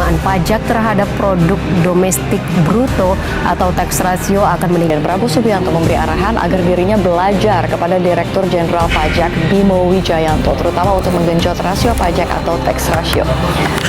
penerimaan pajak terhadap produk domestik bruto atau tax ratio akan meningkat. Prabowo Subianto memberi arahan agar dirinya belajar kepada Direktur Jenderal Pajak Bimo Wijayanto, terutama untuk menggenjot rasio pajak atau tax ratio.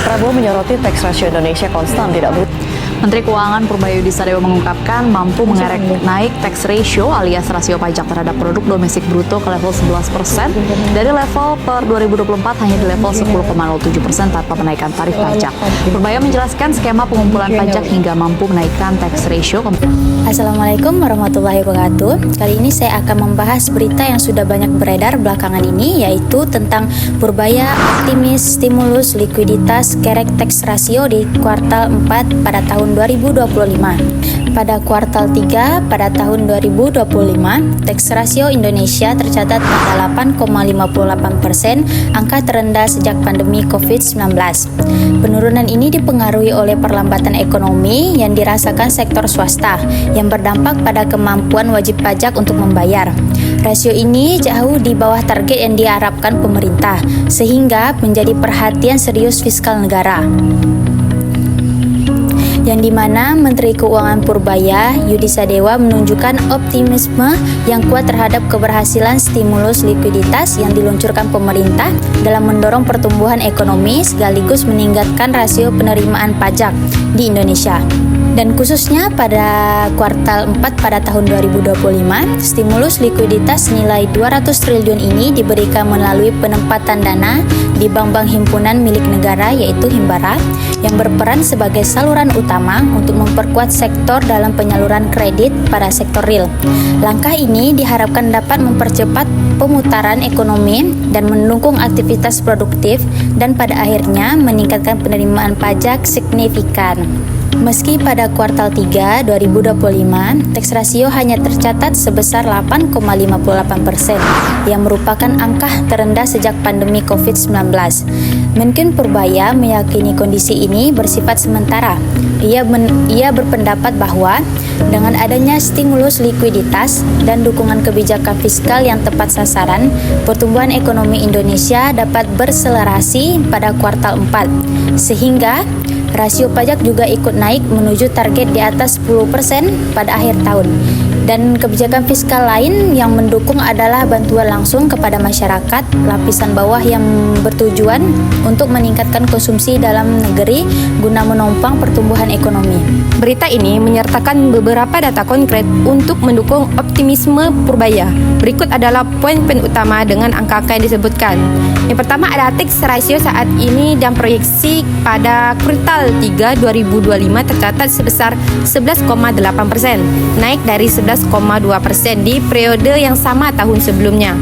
Prabowo menyoroti tax ratio Indonesia konstan tidak berubah. Menteri Keuangan Purbaya Sadewa mengungkapkan mampu mengerek naik tax ratio alias rasio pajak terhadap produk domestik bruto ke level 11% dari level per 2024 hanya di level 10,07% tanpa menaikkan tarif pajak. Purbaya menjelaskan skema pengumpulan pajak hingga mampu menaikkan tax ratio. Assalamualaikum warahmatullahi wabarakatuh. Kali ini saya akan membahas berita yang sudah banyak beredar belakangan ini, yaitu tentang Purbaya optimis stimulus likuiditas kerek tax ratio di kuartal 4 pada tahun 2025. Pada kuartal 3 pada tahun 2025, tax ratio Indonesia tercatat pada 8,58%, angka terendah sejak pandemi COVID-19. Penurunan ini dipengaruhi oleh perlambatan ekonomi yang dirasakan sektor swasta, yang berdampak pada kemampuan wajib pajak untuk membayar. Rasio ini jauh di bawah target yang diharapkan pemerintah, sehingga menjadi perhatian serius fiskal negara. Yang dimana Menteri Keuangan Purbaya Yudi Sadewa menunjukkan optimisme yang kuat terhadap keberhasilan stimulus likuiditas yang diluncurkan pemerintah dalam mendorong pertumbuhan ekonomi sekaligus meningkatkan rasio penerimaan pajak di Indonesia. Dan khususnya pada kuartal 4 pada tahun 2025, stimulus likuiditas nilai 200 triliun ini diberikan melalui penempatan dana di bank-bank himpunan milik negara yaitu Himbara yang berperan sebagai saluran utama untuk memperkuat sektor dalam penyaluran kredit pada sektor real. Langkah ini diharapkan dapat mempercepat pemutaran ekonomi dan mendukung aktivitas produktif dan pada akhirnya meningkatkan penerimaan pajak signifikan. Meski pada kuartal 3 2025, tax ratio hanya tercatat sebesar 8,58%, yang merupakan angka terendah sejak pandemi COVID-19. Menken Purbaya meyakini kondisi ini bersifat sementara. Ia berpendapat bahwa dengan adanya stimulus likuiditas dan dukungan kebijakan fiskal yang tepat sasaran, pertumbuhan ekonomi Indonesia dapat berselerasi pada kuartal 4, sehingga rasio pajak juga ikut naik menuju target di atas 10% pada akhir tahun. Dan kebijakan fiskal lain yang mendukung adalah bantuan langsung kepada masyarakat lapisan bawah yang bertujuan untuk meningkatkan konsumsi dalam negeri guna menopang pertumbuhan ekonomi. Berita ini menyertakan beberapa data konkret untuk mendukung optimisme Purbaya. Berikut adalah poin-poin utama dengan angka-angka yang disebutkan. Yang pertama ada tax ratio saat ini dan proyeksi pada kuartal 3 2025 tercatat sebesar 11,8%, naik dari 11,2% di periode yang sama tahun sebelumnya.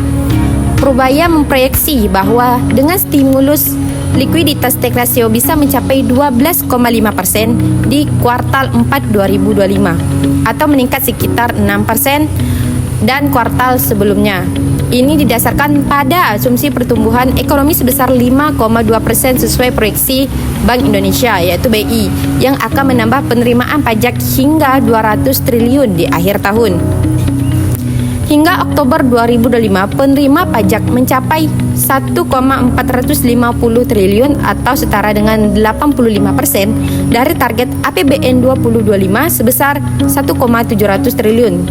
Purbaya memproyeksi bahwa dengan stimulus likuiditas tax ratio bisa mencapai 12,5% di kuartal 4 2025 atau meningkat sekitar 6% dan kuartal sebelumnya. Ini didasarkan pada asumsi pertumbuhan ekonomi sebesar 5,2% sesuai proyeksi Bank Indonesia yaitu BI yang akan menambah penerimaan pajak hingga 200 triliun di akhir tahun. Hingga Oktober 2025, penerima pajak mencapai 1,450 triliun atau setara dengan 85% dari target APBN 2025 sebesar 1,700 triliun.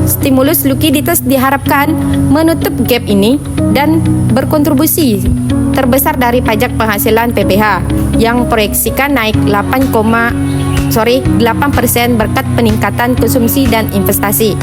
Stimulus likuiditas diharapkan menutup gap ini dan berkontribusi terbesar dari pajak penghasilan PPH yang proyeksikan naik 8% berkat peningkatan konsumsi dan investasi.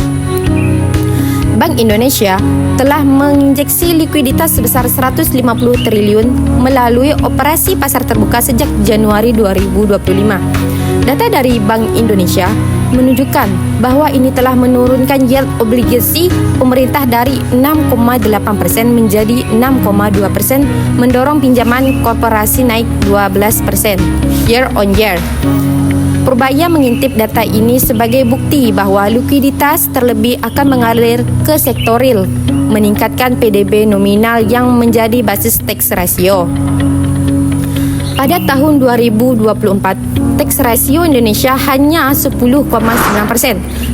Bank Indonesia telah menginjeksi likuiditas sebesar 150 triliun melalui operasi pasar terbuka sejak Januari 2025. Data dari Bank Indonesia menunjukkan bahwa ini telah menurunkan yield obligasi pemerintah dari 6,8% menjadi 6,2%, mendorong pinjaman korporasi naik 12% year on year. Purbaya mengintip data ini sebagai bukti bahwa likuiditas terlebih akan mengalir ke sektor real, meningkatkan PDB nominal yang menjadi basis tax ratio. Pada tahun 2024, tax ratio Indonesia hanya 10,9%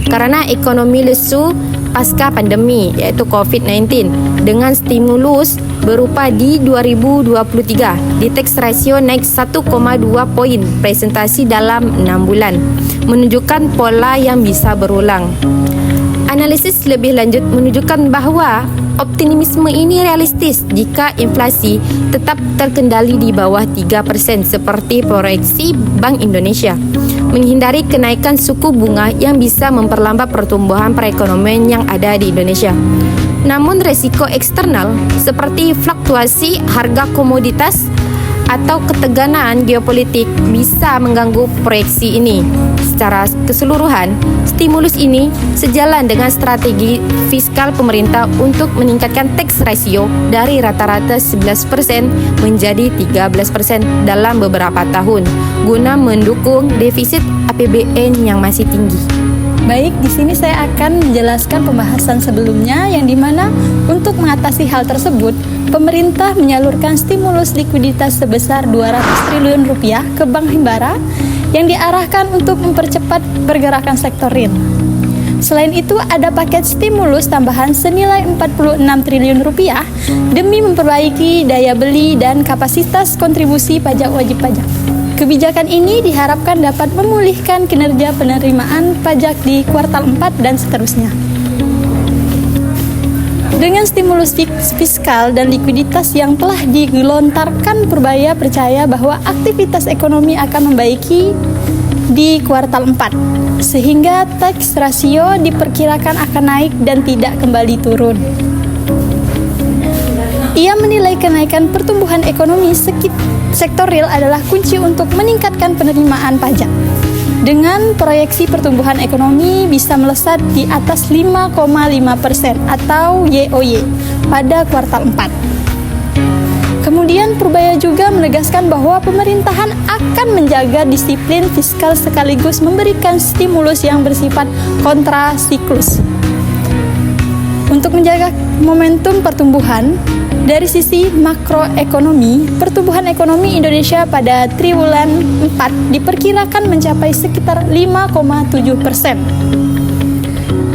karena ekonomi lesu pasca pandemi yaitu COVID-19. Dengan stimulus berupa di 2023 di tax ratio naik 1,2 poin presentasi dalam 6 bulan, menunjukkan pola yang bisa berulang. Analisis lebih lanjut menunjukkan bahawa optimisme ini realistis jika inflasi tetap terkendali di bawah 3% seperti proyeksi Bank Indonesia, menghindari kenaikan suku bunga yang bisa memperlambat pertumbuhan perekonomian yang ada di Indonesia. Namun risiko eksternal seperti fluktuasi harga komoditas atau ketegangan geopolitik bisa mengganggu proyeksi ini. Secara keseluruhan, stimulus ini sejalan dengan strategi fiskal pemerintah untuk meningkatkan tax ratio dari rata-rata 11% menjadi 13% dalam beberapa tahun guna mendukung defisit APBN yang masih tinggi. Baik, di sini saya akan menjelaskan pembahasan sebelumnya yang dimana untuk mengatasi hal tersebut, pemerintah menyalurkan stimulus likuiditas sebesar 200 triliun rupiah ke Bank Himbara yang diarahkan untuk mempercepat pergerakan sektor real. Selain itu, ada paket stimulus tambahan senilai 46 triliun rupiah demi memperbaiki daya beli dan kapasitas kontribusi pajak wajib pajak. Kebijakan ini diharapkan dapat memulihkan kinerja penerimaan pajak di kuartal 4 dan seterusnya. Dengan stimulus fiskal dan likuiditas yang telah digelontarkan, Purbaya percaya bahwa aktivitas ekonomi akan membaiki di kuartal 4, sehingga tax ratio diperkirakan akan naik dan tidak kembali turun. Ia menilai kenaikan pertumbuhan ekonomi sektor real adalah kunci untuk meningkatkan penerimaan pajak. Dengan proyeksi pertumbuhan ekonomi bisa melesat di atas 5,5% atau YoY pada kuartal 4. Kemudian Purbaya juga menegaskan bahwa pemerintahan akan menjaga disiplin fiskal sekaligus memberikan stimulus yang bersifat kontrasiklus. Untuk menjaga momentum pertumbuhan, dari sisi makroekonomi, pertumbuhan ekonomi Indonesia pada triwulan 4 diperkirakan mencapai sekitar 5,7%.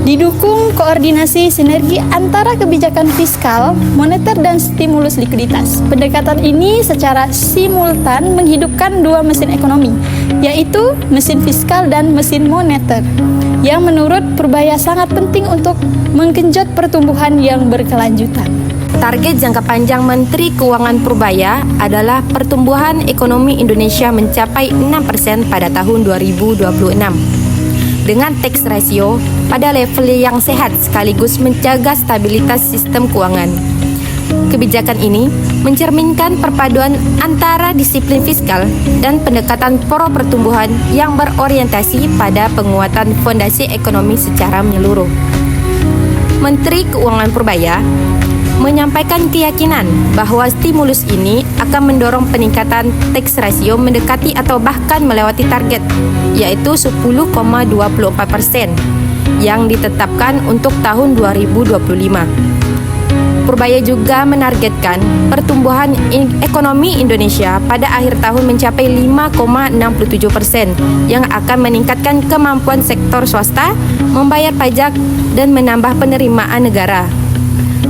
Didukung koordinasi sinergi antara kebijakan fiskal, moneter, dan stimulus likuiditas. Pendekatan ini secara simultan menghidupkan dua mesin ekonomi, yaitu mesin fiskal dan mesin moneter, yang menurut Purbaya sangat penting untuk menggenjot pertumbuhan yang berkelanjutan. Target jangka panjang Menteri Keuangan Purbaya adalah pertumbuhan ekonomi Indonesia mencapai 6% pada tahun 2026. Dengan tax ratio pada level yang sehat sekaligus menjaga stabilitas sistem keuangan. Kebijakan ini mencerminkan perpaduan antara disiplin fiskal dan pendekatan pro-pertumbuhan yang berorientasi pada penguatan fondasi ekonomi secara menyeluruh. Menteri Keuangan Purbaya menyampaikan keyakinan bahwa stimulus ini akan mendorong peningkatan tax ratio mendekati atau bahkan melewati target, yaitu 10,24% yang ditetapkan untuk tahun 2025. Purbaya juga menargetkan pertumbuhan ekonomi Indonesia pada akhir tahun mencapai 5,67% yang akan meningkatkan kemampuan sektor swasta membayar pajak dan menambah penerimaan negara.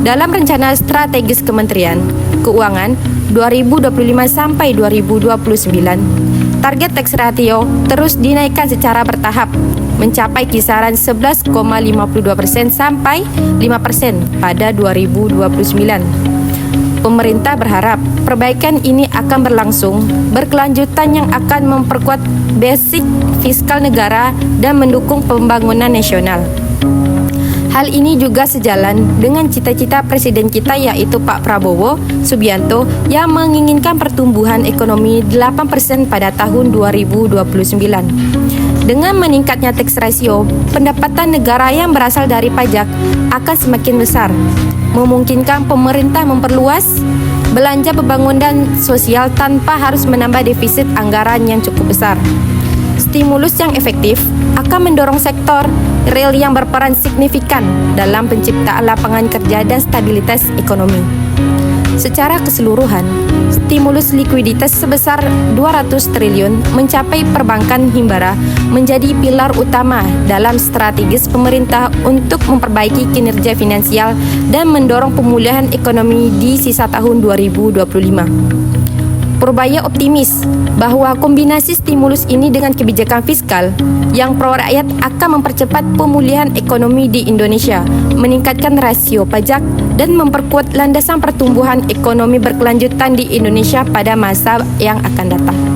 Dalam rencana strategis Kementerian Keuangan 2025 sampai 2029, target tax ratio terus dinaikkan secara bertahap, mencapai kisaran 11,52% sampai 5% pada 2029. Pemerintah berharap perbaikan ini akan berlangsung berkelanjutan yang akan memperkuat basic fiskal negara dan mendukung pembangunan nasional. Hal ini juga sejalan dengan cita-cita Presiden kita yaitu Pak Prabowo Subianto yang menginginkan pertumbuhan ekonomi 8% pada tahun 2029. Dengan meningkatnya tax ratio, pendapatan negara yang berasal dari pajak akan semakin besar, memungkinkan pemerintah memperluas belanja pembangunan sosial tanpa harus menambah defisit anggaran yang cukup besar. Stimulus yang efektif akan mendorong sektor real yang berperan signifikan dalam penciptaan lapangan kerja dan stabilitas ekonomi. Secara keseluruhan, stimulus likuiditas sebesar 200 triliun mencapai perbankan himbara menjadi pilar utama dalam strategis pemerintah untuk memperbaiki kinerja finansial dan mendorong pemulihan ekonomi di sisa tahun 2025. Purbaya optimis bahwa kombinasi stimulus ini dengan kebijakan fiskal yang pro rakyat akan mempercepat pemulihan ekonomi di Indonesia, meningkatkan rasio pajak, dan memperkuat landasan pertumbuhan ekonomi berkelanjutan di Indonesia pada masa yang akan datang.